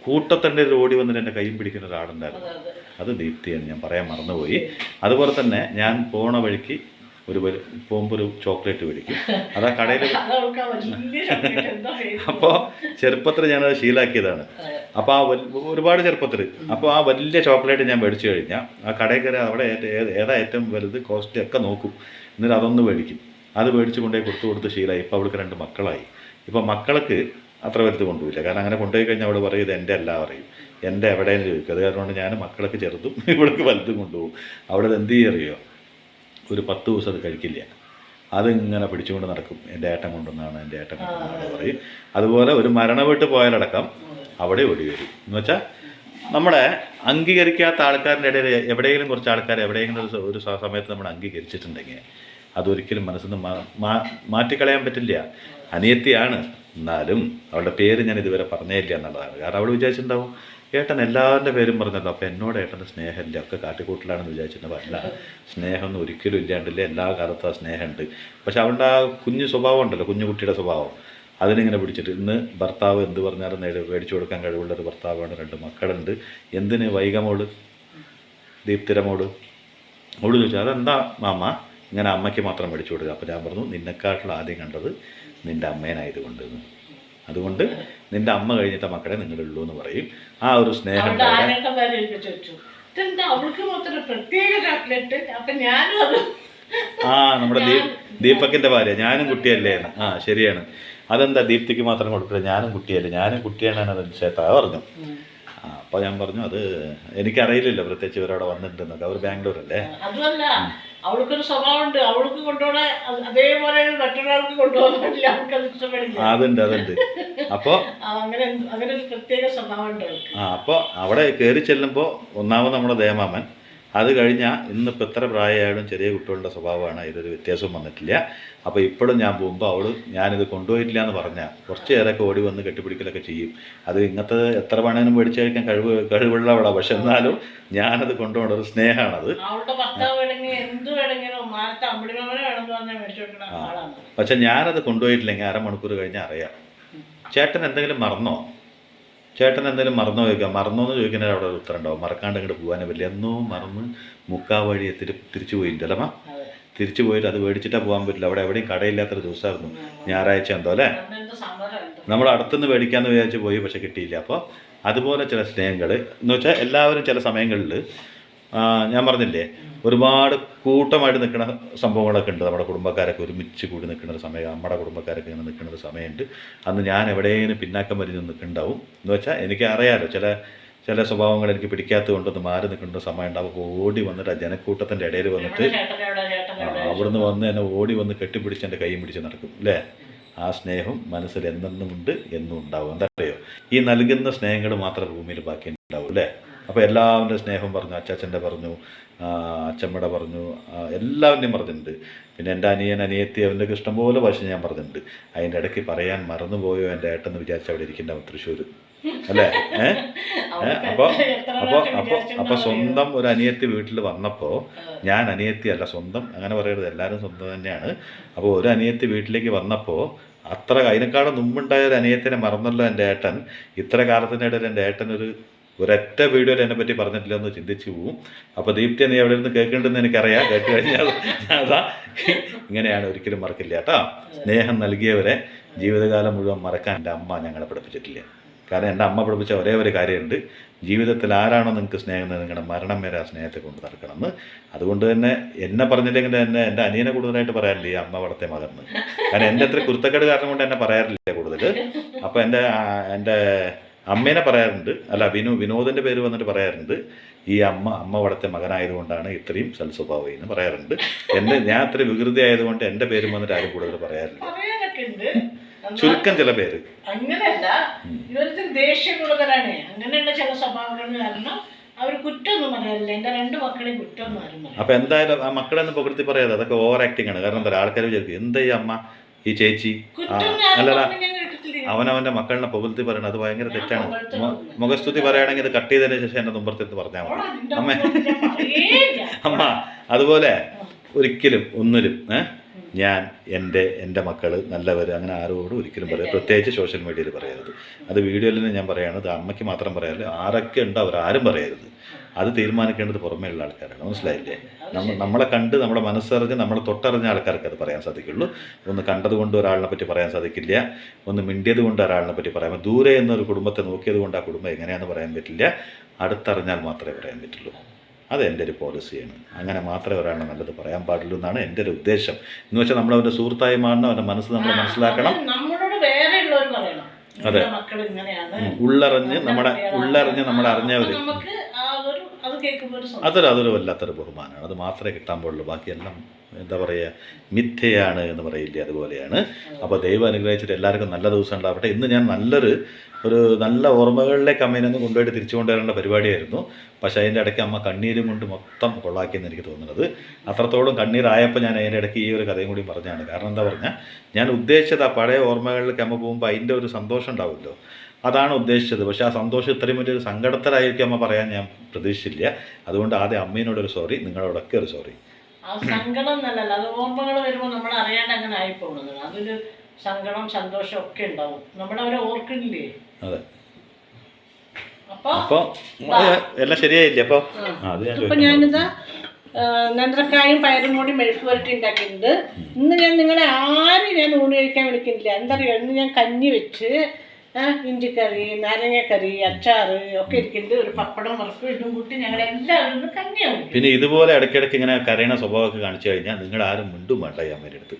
കൂട്ടത്തിൻ്റെ ഒരു ഓടി വന്നിട്ട് എൻ്റെ കൈയും പിടിക്കുന്ന ഒരാളുണ്ടായിരുന്നു. അത് ദീപ്തിയാണ്, ഞാൻ പറയാൻ മറന്നുപോയി. അതുപോലെ തന്നെ ഞാൻ പോണ വഴിക്ക് പോകുമ്പോൾ ഒരു ചോക്ലേറ്റ് മേടിക്കും. അതാ കടയിൽ. അപ്പോൾ ചെറുപ്പത്തിൽ ഞാനത് ശീലാക്കിയതാണ്. അപ്പോൾ ആ ഒരുപാട് ചെറുപ്പത്തിൽ അപ്പോൾ ആ വലിയ ചോക്ലേറ്റ് ഞാൻ മേടിച്ചു കഴിഞ്ഞാൽ ആ കടയിൽ കയറി അവിടെ ഏതാ ഏറ്റവും വലുത് കോസ്റ്റ് ഒക്കെ നോക്കും. എന്നിട്ട് അതൊന്ന് മേടിക്കും. അത് മേടിച്ച് കൊണ്ടുപോയി കൊടുത്ത് ശീലമായി. ഇപ്പോൾ അവൾക്ക് 2 മക്കളായി. ഇപ്പോൾ മക്കൾക്ക് അത്ര വലുത് കൊണ്ടുപോയില്ല. കാരണം അങ്ങനെ കൊണ്ടുപോയി കഴിഞ്ഞാൽ അവൾ പറയും ഇത് എൻ്റെ അല്ല പറയും, എൻ്റെ എവിടെയെന്ന് ചോദിക്കും. അത് കാരണം ഞാൻ മക്കളൊക്കെ ചെറുതും ഇവൾക്ക് വലുതും കൊണ്ടുപോകും. അവിടെ അത് എന്ത് ചെയ്യുകയോ ഒരു 10 ദിവസം അത് കഴിക്കില്ല. അതിങ്ങനെ പിടിച്ചുകൊണ്ട് നടക്കും. എൻ്റെ ഏട്ടൻ കൊണ്ടുവന്നാണ്, എൻ്റെ ഏട്ടൻ കൊണ്ടുവന്നാണ് പറയും. അതുപോലെ ഒരു മരണ വീട്ടിൽ പോയാലടക്കം അവിടെ ഓടി വരും. എന്ന് വെച്ചാൽ നമ്മളെ അംഗീകരിക്കാത്ത ആൾക്കാരുടെ ഇടയിൽ എവിടെയെങ്കിലും കുറച്ച് ആൾക്കാർ എവിടെയെങ്കിലും ഒരു സമയത്ത് നമ്മൾ അംഗീകരിച്ചിട്ടുണ്ടെങ്കിൽ അതൊരിക്കലും മനസ്സിൽ നിന്ന് മാറ്റിക്കളയാൻ പറ്റില്ല. അനിയത്തിയാണ്, എന്നാലും അവളുടെ പേര് ഞാൻ ഇതുവരെ പറഞ്ഞേ ഇല്ല എന്നുള്ളതാണ്. കാരണം അവൾ വിചാരിച്ചിട്ടുണ്ടാവും ഏട്ടൻ എല്ലാവരുടെ പേരും പറഞ്ഞല്ലോ, അപ്പോൾ എന്നോട് ഏട്ടൻ്റെ സ്നേഹമില്ല, ഒക്കെ കാട്ടിക്കൂട്ടലാണെന്ന് വിചാരിച്ചിട്ടുണ്ടാവും. അല്ല, സ്നേഹമൊന്നും ഒരിക്കലും ഇല്ലാണ്ടില്ല. എല്ലാ കാലത്തും ആ സ്നേഹമുണ്ട്. പക്ഷെ അവളുടെ ആ കുഞ്ഞു സ്വഭാവം ഉണ്ടല്ലോ, കുഞ്ഞു കുട്ടിയുടെ സ്വഭാവം, അതിനിങ്ങനെ പിടിച്ചിട്ട് ഇന്ന് ഭർത്താവ് എന്ത് പറഞ്ഞാലും മേടിച്ചു കൊടുക്കാൻ കഴിവുള്ളൊരു ഭർത്താവാണ്. 2 മക്കളുണ്ട്. എന്തിന് വൈകമോള്, ദീപ്തിരമോട് അവള് ചോദിച്ചു അതെന്താ മാമ ഇങ്ങനെ അമ്മയ്ക്ക് മാത്രം മേടിച്ചു കൊടുക്കുക? അപ്പോൾ ഞാൻ പറഞ്ഞു നിന്നെക്കാട്ടിലും ആദ്യം കണ്ടത് നിൻ്റെ അമ്മേനായതുകൊണ്ട്, അതുകൊണ്ട് നിൻ്റെ അമ്മ കഴിഞ്ഞിട്ട് മക്കളെ നിങ്ങളുള്ളൂ എന്ന് പറയും. ആ ഒരു സ്നേഹം നമ്മുടെ ദീപകിൻ്റെ ഭാര്യ ഞാനും കുട്ടിയല്ലേ എന്ന്. ശരിയാണ്. അതെന്താ ദീപ്തിക്ക് മാത്രം കൊടുക്കില്ല, ഞാനും കുട്ടിയല്ലേ, ഞാനും കുട്ടിയാണ് അത് ചേട്ടാ പറഞ്ഞു. അപ്പോൾ ഞാൻ പറഞ്ഞു അത് എനിക്കറിയില്ലല്ലോ, പ്രത്യേകിച്ച് ഇവരവിടെ വന്നിട്ടുണ്ടെന്നൊക്കെ. അവർ ബാംഗ്ലൂരല്ലേ. അതുമല്ല അവൾക്കൊരു സ്വഭാവമുണ്ട്, അവൾക്ക് കൊണ്ടുപോകണ അതേപോലെ മറ്റൊരാൾക്ക് കൊണ്ടുപോകാൻ പറ്റില്ല, അവൾക്കത് ഇഷ്ടപ്പെടില്ല. അതുണ്ട്. അപ്പോൾ അങ്ങനെ ഒരു പ്രത്യേക സ്വഭാവമുണ്ട്. അപ്പോൾ അവിടെ കയറി ചെല്ലുമ്പോൾ ഒന്നാമത് നമ്മുടെ ദേമാമൻ, അത് കഴിഞ്ഞാൽ ഇന്നിപ്പോൾ എത്ര പ്രായമായാലും ചെറിയ കുട്ടികളുടെ സ്വഭാവമാണ്, ഇതൊരു വ്യത്യാസവും വന്നിട്ടില്ല. അപ്പോൾ ഇപ്പോഴും ഞാൻ പോകുമ്പോൾ അവൾ ഞാനിത് കൊണ്ടുപോയിട്ടില്ല എന്ന് പറഞ്ഞാൽ കുറച്ച് നേരമൊക്കെ ഓടി വന്ന് കെട്ടിപ്പിടിക്കലൊക്കെ ചെയ്യും. അത് ഇങ്ങനത്തെ എത്ര വേണേലും മേടിച്ച് കഴിക്കാൻ കഴിവുള്ളവളാണ്. പക്ഷെ എന്നാലും ഞാനത് കൊണ്ടുപോകേണ്ട ഒരു സ്നേഹമാണത്. പക്ഷെ ഞാനത് കൊണ്ടുപോയിട്ടില്ലെങ്കിൽ അരമണിക്കൂർ കഴിഞ്ഞാൽ അറിയാം ചേട്ടൻ എന്തെങ്കിലും മറന്നോ ചോദിക്കാം. മറന്നോ എന്ന് ചോദിക്കുന്നതിന് അവിടെ ഉത്തരം ഉണ്ടാവും. മറക്കാണ്ട് ഇങ്ങോട്ട് പോകാനേ പറ്റില്ല. എന്നോ മറന്ന് മുക്കാവഴി തിരിച്ചു പോയിട്ടല്ലമ്മ, തിരിച്ചു പോയിട്ട് അത് മേടിച്ചിട്ടാണ് പോകാൻ പറ്റില്ല. അവിടെ എവിടെയും കടയില്ലാത്തൊരു ദിവസമായിരുന്നു, ഞായറാഴ്ച എന്തോ അല്ലേ. നമ്മൾ അടുത്തുനിന്ന് മേടിക്കാമെന്ന് വിചാരിച്ച് പോയി, പക്ഷെ കിട്ടിയില്ല. അപ്പോൾ അതുപോലെ ചില സ്നേഹങ്ങൾ എന്ന് വെച്ചാൽ എല്ലാവരും ചില സമയങ്ങളിൽ ഞാൻ പറഞ്ഞില്ലേ ഒരുപാട് കൂട്ടമായിട്ട് നിൽക്കുന്ന സംഭവങ്ങളൊക്കെ ഉണ്ട്. നമ്മുടെ കുടുംബക്കാരൊക്കെ ഒരുമിച്ച് കൂടി നിൽക്കുന്ന ഒരു സമയം, നമ്മുടെ കുടുംബക്കാരൊക്കെ ഇങ്ങനെ നിൽക്കുന്ന ഒരു സമയമുണ്ട്. അന്ന് ഞാൻ എവിടെയെങ്കിലും പിന്നാക്കം വരിഞ്ഞ് നിൽക്കുന്നുണ്ടാവും. എന്ന് വെച്ചാൽ എനിക്ക് അറിയാമല്ലോ ചില സ്വഭാവങ്ങൾ എനിക്ക് പിടിക്കാത്തത് കൊണ്ടൊന്ന് മാറി നിൽക്കേണ്ട സമയം ഉണ്ടാവും. ഓടി വന്നിട്ട് ആ ജനക്കൂട്ടത്തിൻ്റെ ഇടയിൽ വന്നിട്ട് അവിടുന്ന് വന്ന് എന്നെ ഓടി വന്ന് കെട്ടിപ്പിടിച്ച് എൻ്റെ കൈയും പിടിച്ച് നടക്കും അല്ലേ. ആ സ്നേഹം മനസ്സിൽ എന്നെന്നുമുണ്ട്, എന്നും ഉണ്ടാവും. എന്താ അറിയോ, ഈ നൽകുന്ന സ്നേഹങ്ങൾ മാത്രം ഭൂമിയിൽ ബാക്കി ഉണ്ടാവും അല്ലേ. അപ്പോൾ എല്ലാവരുടെ സ്നേഹം പറഞ്ഞു, അച്ചാച്ചൻ്റെ പറഞ്ഞു, അച്ചമ്മയുടെ പറഞ്ഞു, എല്ലാവരുടെയും പറഞ്ഞിട്ടുണ്ട്. പിന്നെ എൻ്റെ അനിയത്തി അവൻ്റെയൊക്കെ ഇഷ്ടംപോലെ ഭാഷ ഞാൻ പറഞ്ഞിട്ടുണ്ട്. അതിൻ്റെ ഇടയ്ക്ക് പറയാൻ മറന്നുപോയോ എൻ്റെ ഏട്ടെന്ന് വിചാരിച്ച് അവിടെ ഇരിക്കുന്നുണ്ടാവും തൃശ്ശൂർ അല്ലേ. അപ്പോൾ സ്വന്തം ഒരു അനിയത്തി വീട്ടിൽ വന്നപ്പോൾ, ഞാൻ അനിയത്തിയല്ല സ്വന്തം, അങ്ങനെ പറയരുത്, എല്ലാവരും സ്വന്തം തന്നെയാണ്. അപ്പോൾ ഒരു അനിയത്തി വീട്ടിലേക്ക് വന്നപ്പോൾ അതിനേക്കാളും മുമ്പുണ്ടായ ഒരു അനിയത്തിനെ മറന്നല്ലോ എൻ്റെ ഏട്ടൻ. ഇത്ര കാലത്തിനിടയിൽ എൻ്റെ ഏട്ടനൊരു ഒരൊറ്റ വീഡിയോയിൽ എന്നെ പറ്റി പറഞ്ഞിട്ടില്ല എന്ന് ചിന്തിച്ചു പോവും. അപ്പോൾ ദീപ്തി നീ എവിടെ നിന്ന് കേൾക്കേണ്ടെന്ന് എനിക്കറിയാം. കേട്ട് കഴിഞ്ഞാൽ അതാ ഇങ്ങനെയാണ്, ഒരിക്കലും മറക്കില്ല കേട്ടോ. സ്നേഹം നൽകിയവരെ ജീവിതകാലം മുഴുവൻ മറക്കാൻ എൻ്റെ അമ്മ ഞങ്ങളെ പഠിപ്പിച്ചിട്ടില്ല. കാരണം എൻ്റെ അമ്മ പഠിപ്പിച്ച ഒരേ ഒരു കാര്യമുണ്ട്, ജീവിതത്തിൽ ആരാണോ നിങ്ങൾക്ക് സ്നേഹം നിങ്ങളുടെ മരണം വരെ ആ സ്നേഹത്തെ കൊണ്ട് നടക്കണമെന്ന്. അതുകൊണ്ട് തന്നെ എന്നെ പറഞ്ഞില്ലെങ്കിൽ എന്നെ എൻ്റെ അനിയനെ കൂടുതലായിട്ട് പറയാറില്ല ഈ അമ്മ വളർത്തിയ മകന്ന്. കാരണം എൻ്റെ അത്ര കുരുത്തക്കേട് കാരണം കൊണ്ട് എന്നെ പറയാറില്ല കൂടുതൽ. അപ്പോൾ എൻ്റെ അമ്മേനെ പറയാറുണ്ട്, അല്ല വിനോദിൻ്റെ പേര് വന്നിട്ട് പറയാറുണ്ട്, ഈ അമ്മ വളർത്തിയ മകനായതുകൊണ്ടാണ് ഇത്രയും സൽസ്വഭാവം എന്ന് പറയാറുണ്ട്. ഞാൻ അത്ര വികൃതി ആയതുകൊണ്ട് എൻ്റെ പേരും വന്നിട്ട് ആരും കൂടുതൽ പറയാറില്ല, ചുരുക്കം ചില പേര്. അങ്ങനെയല്ല, ഇവർക്ക് ദേഷ്യം കൂടുതലാണ്. അങ്ങനെയുള്ള ചില സ്വഭാവങ്ങൾ കാരണം അവർ കുറ്റമൊന്നും പറയാറില്ല. എൻ്റെ 2 മക്കളെയും കുറ്റമൊന്നും അറിയില്ല. അപ്പൊ എന്തായാലും ആ മക്കളെന്ന് പുകഴ്ത്തി പറയാതെ, അതൊക്കെ ഓവർ ആക്ടിങ് ആണ്. കാരണം എന്താ, ആൾക്കാർ വിചാരിക്കും എന്താ ഈ അമ്മ ഈ ചേച്ചി അല്ലല്ല അവനവന്റെ മക്കളിനെ പുകഴ്ത്തി പറയണം, അത് ഭയങ്കര തെറ്റാണ്. മുഖസ്തുതി പറയുകയാണെങ്കിൽ ഇത് കട്ട് ചെയ്തതിന് ശേഷം എന്നെ തുമ്പറത്തെടുത്ത് പറഞ്ഞാൽ മതി. അമ്മ അതുപോലെ ഒരിക്കലും ഒന്നിലും ഞാൻ എൻ്റെ മക്കൾ നല്ലവർ അങ്ങനെ ആരോടും ഒരിക്കലും പറയാം, പ്രത്യേകിച്ച് സോഷ്യൽ മീഡിയയിൽ പറയരുത്. അത് വീഡിയോയിൽ ഞാൻ പറയുകയാണ്, അത് അമ്മയ്ക്ക് മാത്രം പറയാറില്ല, ആരൊക്കെ ഉണ്ടോ അവരാരും പറയരുത്. അത് തീരുമാനിക്കേണ്ടത് പുറമേയുള്ള ആൾക്കാരാണ്, മനസ്സിലായില്ലേ? നമ്മളെ കണ്ട് നമ്മളെ മനസ്സറിഞ്ഞ് നമ്മളെ തൊട്ടറിഞ്ഞ ആൾക്കാർക്ക് അത് പറയാൻ സാധിക്കുള്ളൂ. ഒന്ന് കണ്ടതുകൊണ്ട് ഒരാളിനെ പറ്റി പറയാൻ സാധിക്കില്ല, ഒന്ന് മിണ്ടിയത് കൊണ്ട് ഒരാളിനെ പറ്റി പറയാം. ദൂരെ എന്നൊരു കുടുംബത്തെ നോക്കിയത് കൊണ്ട് ആ കുടുംബം എങ്ങനെയാണെന്ന് പറയാൻ പറ്റില്ല, അടുത്തറിഞ്ഞാൽ മാത്രമേ പറയാൻ പറ്റുള്ളൂ. അത് എൻ്റെ ഒരു പോളിസിയാണ്. അങ്ങനെ മാത്രമേ ഒരാളെ നല്ലത് പറയാൻ പാടുള്ളൂ എന്നാണ് എൻ്റെ ഒരു ഉദ്ദേശം. എന്ന് വെച്ചാൽ നമ്മളവൻ്റെ സുഹൃത്തായി മാറണം, അവൻ്റെ മനസ്സ് നമ്മൾ മനസ്സിലാക്കണം. അതെ, ഉള്ളറിഞ്ഞ് നമ്മളെ അറിഞ്ഞവർ, അതൊരു വല്ലാത്തൊരു ബഹുമാനമാണ്. അത് മാത്രമേ കിട്ടാൻ പാടുള്ളൂ. ബാക്കിയെല്ലാം എന്താ പറയുക, മിഥ്യയാണ് എന്ന് പറയില്ലേ, അതുപോലെയാണ്. അപ്പോൾ ദൈവം അനുഗ്രഹിച്ചിട്ട് എല്ലാവർക്കും നല്ല ദിവസം ഉണ്ടാവട്ടെ. ഇന്ന് ഞാൻ ഒരു നല്ല ഓർമ്മകളിലേക്ക് അമ്മേനെ ഒന്ന് കൊണ്ടുപോയിട്ട് തിരിച്ചു കൊണ്ടുവരേണ്ട പരിപാടിയായിരുന്നു. പക്ഷേ അതിൻ്റെ ഇടയ്ക്ക് അമ്മ കണ്ണീരും കൊണ്ട് മൊത്തം കൊള്ളാക്കിയെന്ന് എനിക്ക് തോന്നുന്നത്. അത്രത്തോളം കണ്ണീരായപ്പോൾ ഞാൻ അതിൻ്റെ ഇടയ്ക്ക് ഈ ഒരു കഥയും കൂടി പറഞ്ഞാണ്. കാരണം എന്താ പറഞ്ഞാൽ, ഞാൻ ഉദ്ദേശിച്ചത് ആ പഴയ ഓർമ്മകളിലേക്ക് അമ്മ പോകുമ്പോൾ അതിൻ്റെ ഒരു സന്തോഷം ഉണ്ടാവുമല്ലോ, അതാണ് ഉദ്ദേശിച്ചത്. പക്ഷേ ആ സന്തോഷം ഇത്രയും വലിയൊരു സങ്കടത്തിലായിരിക്കും അമ്മ പറയാൻ ഞാൻ പ്രതീക്ഷിച്ചില്ല. അതുകൊണ്ട് ആദ്യം അമ്മേനോടൊരു സോറി, നിങ്ങളോടൊക്കെ ഒരു സോറി. സങ്കടം എന്നല്ലല്ലോ, അത് ഓർമ്മകൾ വരുമ്പോൾ നമ്മൾ അറിയാണ്ട് അങ്ങനെ ആയിപ്പോകുന്നത്. അതൊരു സങ്കടം സന്തോഷം ഒക്കെ ഉണ്ടാവും, നമ്മളവരെ ഓർക്കുന്നില്ലേ. അതെ, അപ്പോൾ എല്ലാം ശരിയായില്ലേ? അപ്പോൾ ഞാനിതാ നേന്ത്രക്കായും പയറും കൂടി മെഴുക്ക് പുരട്ടി ഉണ്ടാക്കിയിട്ടുണ്ട്. ഇന്ന് ഞാൻ നിങ്ങളെ ആരും ഞാൻ ഊണ് കഴിക്കാൻ വിളിക്കുന്നില്ല. എന്താ പറയുക, ഇന്ന് ഞാൻ കഞ്ഞി വെച്ച് ഇഞ്ചിക്കറി, നാരങ്ങക്കറി, അച്ചാറ് ഒക്കെ ഇരിക്കുന്നുണ്ട്. ഒരു പപ്പടം വറുക്കും ഇതും കൂട്ടി ഞങ്ങളെല്ലാവരും കഞ്ഞിയാണ്. പിന്നെ ഇതുപോലെ ഇടയ്ക്കിടയ്ക്ക് ഇങ്ങനെ കരയണ സ്വഭാവമൊക്കെ കാണിച്ചു കഴിഞ്ഞാൽ നിങ്ങൾ ആരും മിണ്ടും വേണ്ട ഈ അമ്മയുടെ അടുത്ത്.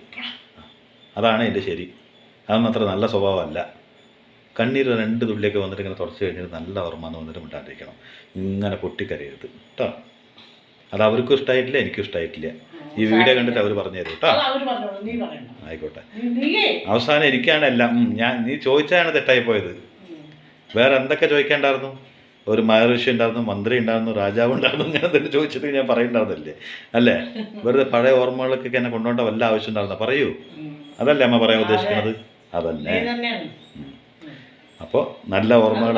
അതാണ് എൻ്റെ ശരി. അതൊന്നും അത്ര നല്ല സ്വഭാവമല്ല. കണ്ണീർ 2 തുള്ളിയൊക്കെ വന്നിട്ട് ഇങ്ങനെ തുടച്ച് കഴിഞ്ഞിട്ട് നല്ല ഓർമ്മ എന്ന് വന്നിട്ട് മിണ്ടാണ്ടിരിക്കണം. ഇങ്ങനെ പൊട്ടിക്കരയരുത് കേട്ടോ. അത് അവർക്കും ഇഷ്ടമായിട്ടില്ല, എനിക്കും ഇഷ്ടമായിട്ടില്ല. ഈ വീഡിയോ കണ്ടിട്ട് അവർ പറഞ്ഞു തരും കേട്ടോ. ആയിക്കോട്ടെ. അവസാനം എനിക്കാണ് എല്ലാം. നീ ചോദിച്ചാണ് തെറ്റായി പോയത്. വേറെ എന്തൊക്കെ ചോദിക്കേണ്ടായിരുന്നു? ഒരു മഹർഷി ഉണ്ടായിരുന്നു, മന്ത്രി ഉണ്ടായിരുന്നു, രാജാവ് ഉണ്ടായിരുന്നു, ഇങ്ങനെ തന്നെ ചോദിച്ചിട്ട് ഞാൻ പറയുന്നുണ്ടായിരുന്നില്ലേ? അല്ലേ? വെറുതെ പഴയ ഓർമ്മകളൊക്കെ എന്നെ കൊണ്ടുപോകേണ്ട വല്ല ആവശ്യം ഉണ്ടായിരുന്ന പറയൂ. അതല്ലേ അമ്മ പറയാൻ ഉദ്ദേശിക്കുന്നത്? അതന്നെ. അപ്പോൾ നല്ല ഓർമ്മകൾ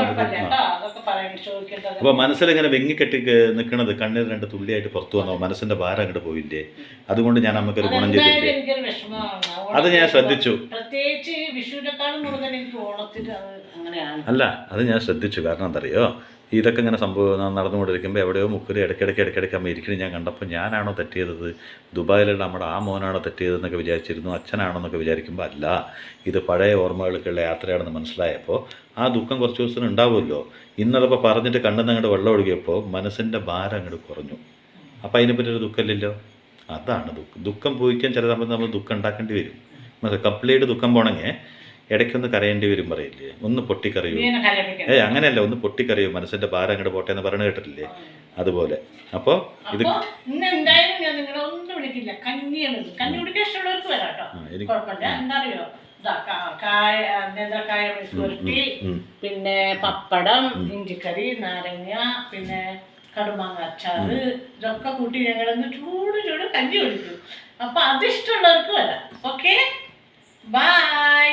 അപ്പോൾ മനസ്സിലിങ്ങനെ വെങ്ങിക്കെട്ടി നിൽക്കുന്നത് കണ്ണീർ 2 തുള്ളിയായിട്ട് പുറത്തു വന്നോ, മനസ്സിൻ്റെ ഭാരം അങ്ങോട്ട് പോയില്ലേ? അതുകൊണ്ട് ഞാൻ നമുക്കൊരു ഗുണം ചെയ്തില്ലേ? അത് ഞാൻ ശ്രദ്ധിച്ചു. അല്ല, അത് ഞാൻ ശ്രദ്ധിച്ചു. കാരണം എന്തറിയോ, ഇതൊക്കെ ഇങ്ങനെ സംഭവം നടന്നുകൊണ്ടിരിക്കുമ്പോൾ എവിടെയോ മുക്കിൽ ഇടയ്ക്കിടയ്ക്ക് അമ്മ ഇരിക്കണം ഞാൻ കണ്ടപ്പോൾ ഞാനാണോ തെറ്റിയത്, ദുബായിലുള്ള നമ്മുടെ ആ മോനാണോ തെറ്റിയതെന്നൊക്കെ വിചാരിച്ചിരുന്നു, അച്ഛനാണോ എന്നൊക്കെ വിചാരിക്കുമ്പോൾ അല്ല, ഇത് പഴയ ഓർമ്മകൾക്കുള്ള യാത്രയാണെന്ന് മനസ്സിലായപ്പോൾ ആ ദുഃഖം കുറച്ച് ദിവസം ഉണ്ടാവുമല്ലോ. ഇന്നലപ്പോൾ പറഞ്ഞിട്ട് കണ്ണിൽ നിന്ന് അങ്ങോട്ട് വെള്ളം ഒഴുകിയപ്പോൾ മനസ്സിൻ്റെ ഭാരം അങ്ങോട്ട് കുറഞ്ഞു. അപ്പോൾ അതിനെപ്പറ്റി ഒരു ദുഃഖമില്ലല്ലോ. അതാണ് ദുഃഖം പോയിക്കാൻ ചില സമയത്ത് നമ്മൾ ദുഃഖം ഉണ്ടാക്കേണ്ടി വരും. കംപ്ലീറ്റ് ദുഃഖം പോണെങ്കിൽ ഇടയ്ക്കൊന്ന് കരയേണ്ടി വരും പറയില്ലേ, ഒന്ന് പൊട്ടിക്കറിയൂ. അങ്ങനെയല്ല, ഒന്ന് പൊട്ടിക്കറിയൂ, മനസ്സിൻ്റെ ഭാരം അങ്ങോട്ട് പോട്ടെ എന്ന് പറഞ്ഞു കേട്ടിട്ടില്ലേ? അതുപോലെ. അപ്പോൾ ഇത് എന്തായാലും ഞാൻ നിങ്ങളെ ഒന്നും വിളിക്കില്ല, കഞ്ഞിയാണ്. കഞ്ഞി കുടിക്കാൻ ഇഷ്ടമുള്ളവർക്ക് വരാട്ടോ, കുഴപ്പമില്ല. എന്താ അറിയോ, നേന്ത്രക്കായ മെഴുക്കുവരട്ടി, പിന്നെ പപ്പടം, ഇഞ്ചിക്കറി, നാരങ്ങ, പിന്നെ കടുമാങ്ങ അച്ചാറ്, ഇതൊക്കെ കൂട്ടി ഞങ്ങളൊന്ന് ചൂട് കഞ്ഞി കുടിക്കും. അപ്പൊ അതിഷ്ടമുള്ളവർക്ക് വരാം. Okay, by.